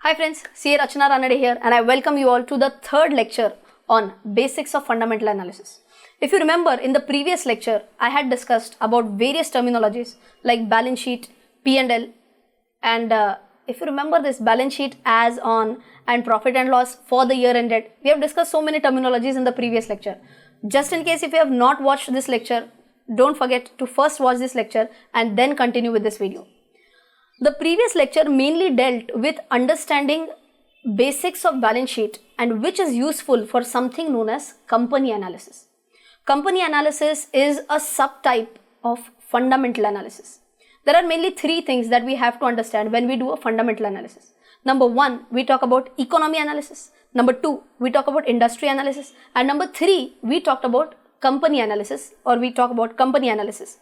Hi friends, CA Rachana Ranade here and I welcome you all to the third lecture on Basics of Fundamental Analysis. If you remember, in the previous lecture, I had discussed about various terminologies like balance sheet, P&L, and if you remember this balance sheet as on and profit and loss for the year ended. We have discussed so many terminologies in the previous lecture. Just in case if you have not watched this lecture, don't forget to first watch this lecture and then continue with this video. The previous lecture mainly dealt with understanding basics of balance sheet and which is useful for something known as company analysis. Company analysis is a subtype of fundamental analysis. There are mainly three things that we have to understand when we do a fundamental analysis. Number one, we talk about economy analysis. Number two, we talk about industry analysis. And number three, we talked about company analysis, or we talk about company analysis.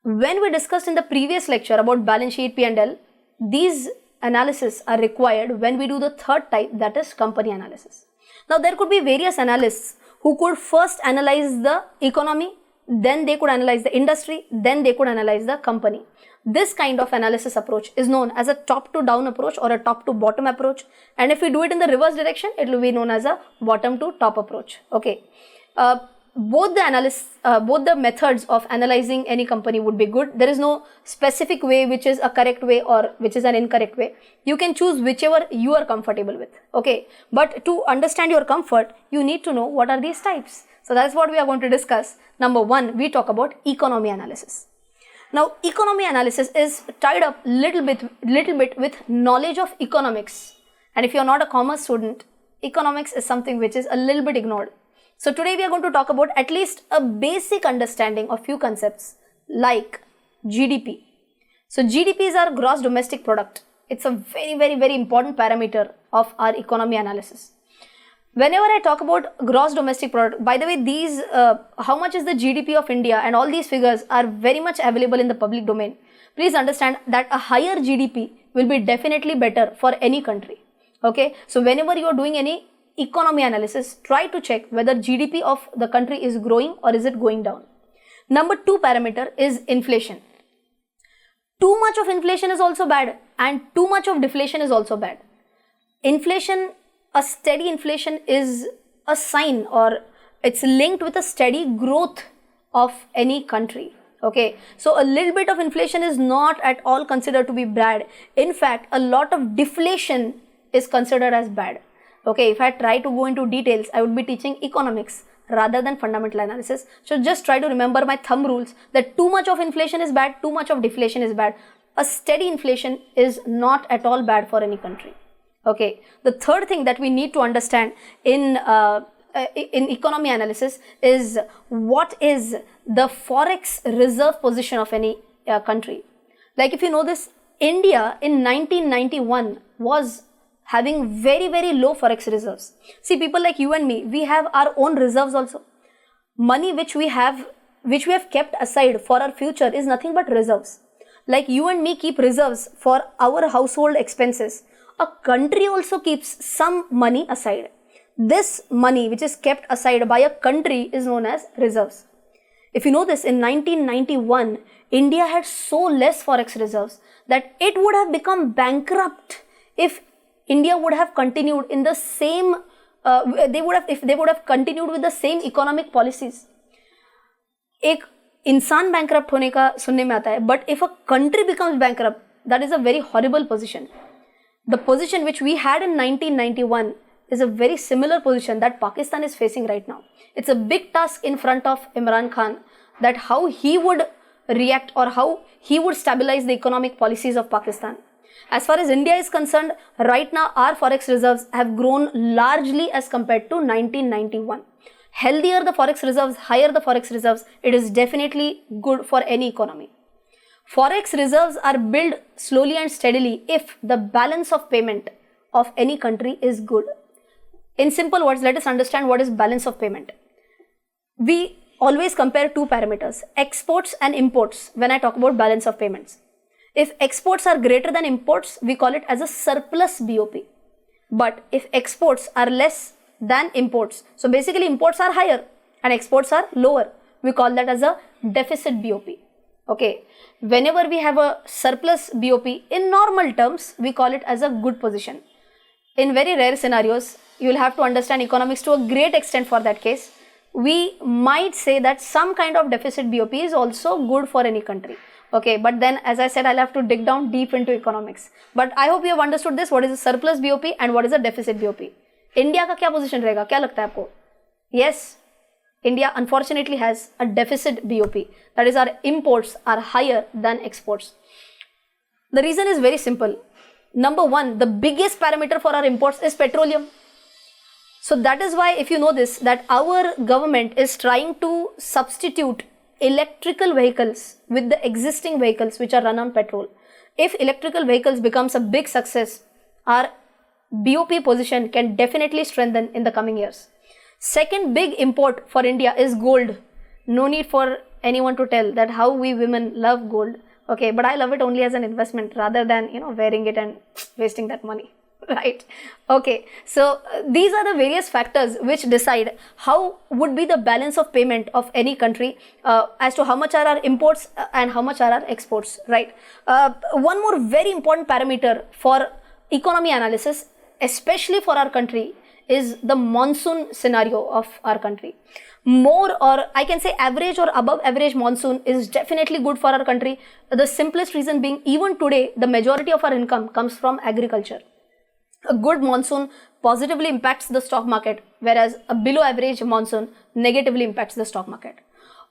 When we discussed in the previous lecture about balance sheet, P&L, these analyses are required when we do the third type, that is company analysis. Now there could be various analysts who could first analyze the economy, then they could analyze the industry, then they could analyze the company. This kind of analysis approach is known as a top to down approach or a top to bottom approach, and if we do it in the reverse direction, it will be known as a bottom to top approach. Okay. Both the methods of analyzing any company would be good. There is no specific way which is a correct way or which is an incorrect way. You can choose whichever you are comfortable with. Okay. But to understand your comfort, you need to know what are these types. So that's what we are going to discuss. Number one, we talk about economy analysis. Now, economy analysis is tied up little bit with knowledge of economics. And if you are not a commerce student, economics is something which is a little bit ignored. So today we are going to talk about at least a basic understanding of few concepts like GDP. So GDP is our gross domestic product. It's a very important parameter of our economy analysis. Whenever I talk about gross domestic product, by the way, these how much is the GDP of India and all these figures are very much available in the public domain. Please understand that a higher GDP will be definitely better for any country. Okay, so whenever you are doing any economy analysis, try to check whether GDP of the country is growing or is it going down. Number two parameter is inflation. Too much of inflation is also bad and too much of deflation is also bad. Inflation, a steady inflation is a sign or it's linked with a steady growth of any country. Okay, so a little bit of inflation is not at all considered to be bad. In fact, a lot of deflation is considered as bad. Okay, if I try to go into details, I would be teaching economics rather than fundamental analysis. So just try to remember my thumb rules that too much of inflation is bad, too much of deflation is bad. A steady inflation is not at all bad for any country. Okay, the third thing that we need to understand in economy analysis is what is the forex reserve position of any country. Like if you know this, India in 1991 was having very low forex reserves. See, people like you and me, we have our own reserves also. Money which we have kept aside for our future is nothing but reserves. Like you and me keep reserves for our household expenses. A country also keeps some money aside. This money which is kept aside by a country is known as reserves. If you know this, in 1991, India had so less forex reserves that it would have become bankrupt if India would have continued in the same, if they would have continued with the same economic policies. एक इंसान bankrupt होने का सुनने में आता है, but if a country becomes bankrupt, that is a very horrible position. The position which we had in 1991 is a very similar position that Pakistan is facing right now. It's a big task in front of Imran Khan that how he would react or how he would stabilize the economic policies of Pakistan. As far as India is concerned, right now our forex reserves have grown largely as compared to 1991. Healthier the forex reserves, higher the forex reserves, it is definitely good for any economy. Forex reserves are built slowly and steadily if the balance of payment of any country is good. In simple words, let us understand what is balance of payment. We always compare two parameters, exports and imports, when I talk about balance of payments. If exports are greater than imports, we call it as a surplus BOP. But if exports are less than imports, so basically imports are higher and exports are lower, we call that as a deficit BOP. Okay, whenever we have a surplus BOP, in normal terms, we call it as a good position. In very rare scenarios, you will have to understand economics to a great extent for that case. We might say that some kind of deficit BOP is also good for any country. Okay, but then as I said, I'll have to dig down deep into economics. But I hope you have understood this. What is a surplus BOP and what is a deficit BOP? India का क्या position रहेगा? क्या लगता है आपको? Yes, India unfortunately has a deficit BOP. That is, our imports are higher than exports. The reason is very simple. Number one, the biggest parameter for our imports is petroleum. So that is why, if you know this, that our government is trying to substitute electrical vehicles with the existing vehicles which are run on petrol. If electrical vehicles becomes a big success, our BOP position can definitely strengthen in the coming years. Second big import for India is gold. No need for anyone to tell that how we women love gold. Okay, but I love it only as an investment rather than, wearing it and wasting that money. Right? Okay, so these are the various factors which decide how would be the balance of payment of any country as to how much are our imports and how much are our exports. Right? One more very important parameter for economy analysis, especially for our country, is the monsoon scenario of our country. More, or I can say average or above average monsoon is definitely good for our country. The simplest reason being, even today, the majority of our income comes from agriculture. A good monsoon positively impacts the stock market, whereas a below average monsoon negatively impacts the stock market.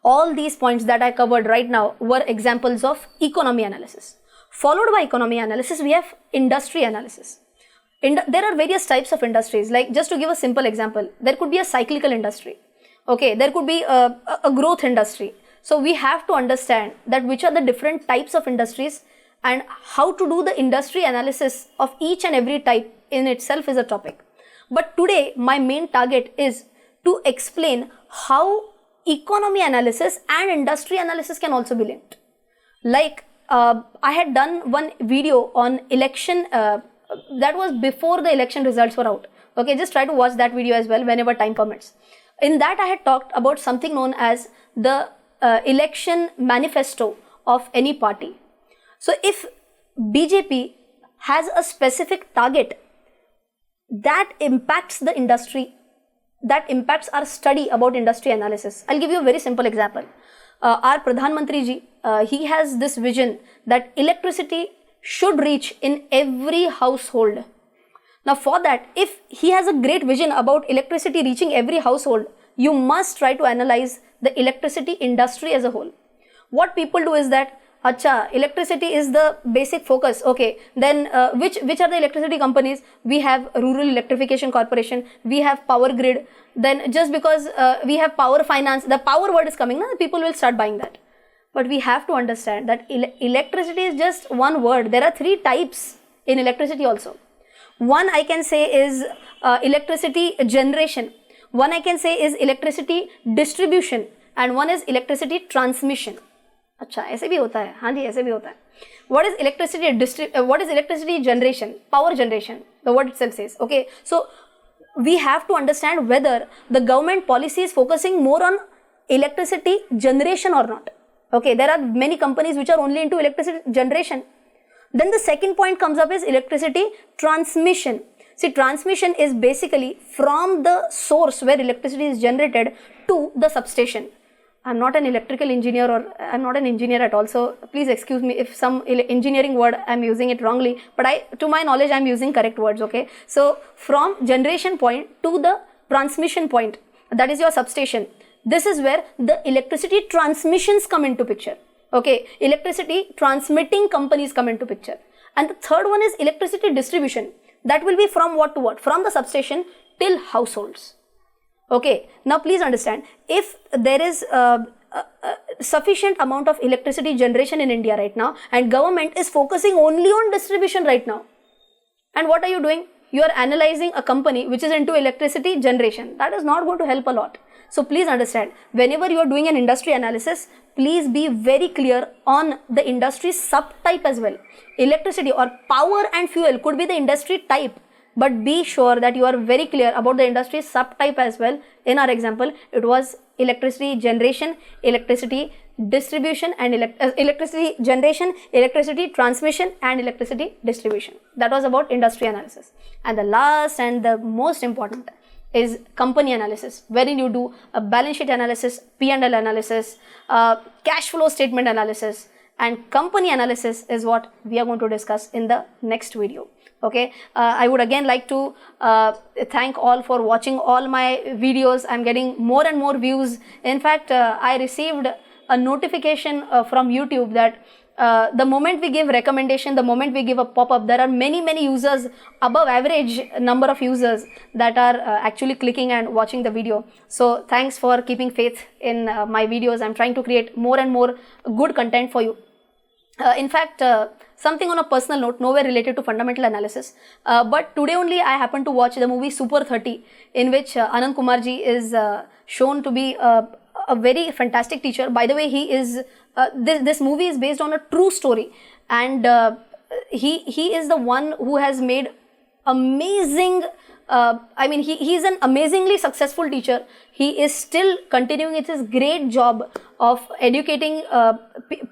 All these points that I covered right now were examples of economy analysis. Followed by economy analysis, we have industry analysis. There are various types of industries. Like, just to give a simple example, there could be a cyclical industry. Okay, there could be a growth industry. So we have to understand that which are the different types of industries and how to do the industry analysis of each and every type in itself is a topic. But today, my main target is to explain how economy analysis and industry analysis can also be linked. Like, I had done one video on election, that was before the election results were out. Okay, just try to watch that video as well whenever time permits. In that, I had talked about something known as the election manifesto of any party. So if BJP has a specific target that impacts the industry, that impacts our study about industry analysis. I'll give you a very simple example. Our Pradhan Mantri ji, he has this vision that electricity should reach in every household. Now for that, if he has a great vision about electricity reaching every household, you must try to analyze the electricity industry as a whole. What people do is that, acha, electricity is the basic focus. Okay, then which are the electricity companies? We have Rural Electrification Corporation, we have Power Grid. Then just because we have Power Finance, the power word is coming, now people will start buying that. But we have to understand that electricity is just one word. There are three types in electricity also. One I can say is electricity generation. One I can say is electricity distribution. And one is electricity transmission. अच्छा ऐसे भी होता है, हाँ जी ऐसे भी होता है. What is electricity generation? Power generation. The word itself says. Okay, so we have to understand whether the government policy is focusing more on electricity generation or not. Okay, there are many companies which are only into electricity generation. Then the second point comes up is electricity transmission. See, transmission is basically from the source where electricity is generated to the substation. I'm not an electrical engineer, or I'm not an engineer at all, so please excuse me if some engineering word I'm using it wrongly, but to my knowledge I'm using correct words. Okay, so from generation point to the transmission point, that is your substation. This is where the electricity transmissions come into picture. Okay, electricity transmitting companies come into picture. And the third one is electricity distribution. That will be from what to what? From the substation till households. Okay, now please understand, if there is a sufficient amount of electricity generation in India right now, and government is focusing only on distribution right now, and what are you doing? You are analyzing a company which is into electricity generation. That is not going to help a lot. So please understand, whenever you are doing an industry analysis, please be very clear on the industry subtype as well. Electricity or power and fuel could be the industry type, but be sure that you are very clear about the industry subtype as well. In our example, it was electricity generation, electricity distribution, and electricity generation, electricity transmission, and electricity distribution. That was about industry analysis. And the last and the most important is company analysis, wherein you do a balance sheet analysis, P&L analysis, cash flow statement analysis, and company analysis is what we are going to discuss in the next video. Okay, I would again like to thank all for watching all my videos. I'm getting more and more views. In fact, I received a notification from YouTube that the moment we give recommendation, the moment we give a pop-up, there are many users, above average number of users that are actually clicking and watching the video. So thanks for keeping faith in my videos. I'm trying to create more and more good content for you. In fact, something on a personal note, nowhere related to fundamental analysis, but today only I happened to watch the movie Super 30, in which Anand Kumarji is shown to be a very fantastic teacher. By the way, he is this movie is based on a true story, and he is the one who has made amazing I mean, he is an amazingly successful teacher. He is still continuing with his great job of educating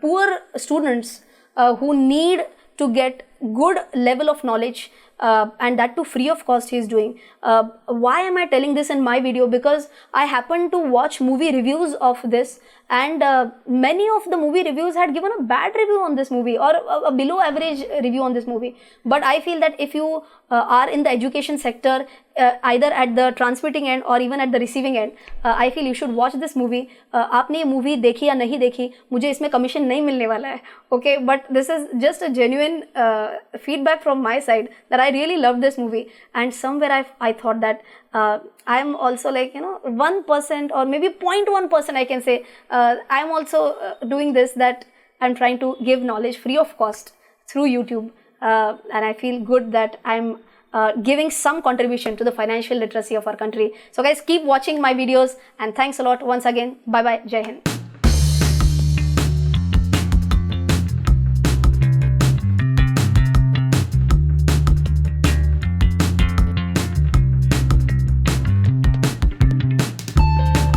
poor students who need to get good level of knowledge, and that too free of cost he is doing. Why am I telling this in my video? Because I happened to watch movie reviews of this, and many of the movie reviews had given a bad review on this movie, or a below average review on this movie. But I feel that if you are in the education sector, either at the transmitting end or even at the receiving end, I feel you should watch this movie. आपने ये movie देखी या नहीं देखी, मुझे इसमें commission नहीं मिलने वाला है. Okay, but this is just a genuine feedback from my side that I really loved this movie, and somewhere I thought that I am also, like, 1% or maybe 0.1% I can say, I am also doing this, that I am trying to give knowledge free of cost through YouTube, and I feel good that I am giving some contribution to the financial literacy of our country. So guys, keep watching my videos, and thanks a lot once again. Bye bye. Jai Hind.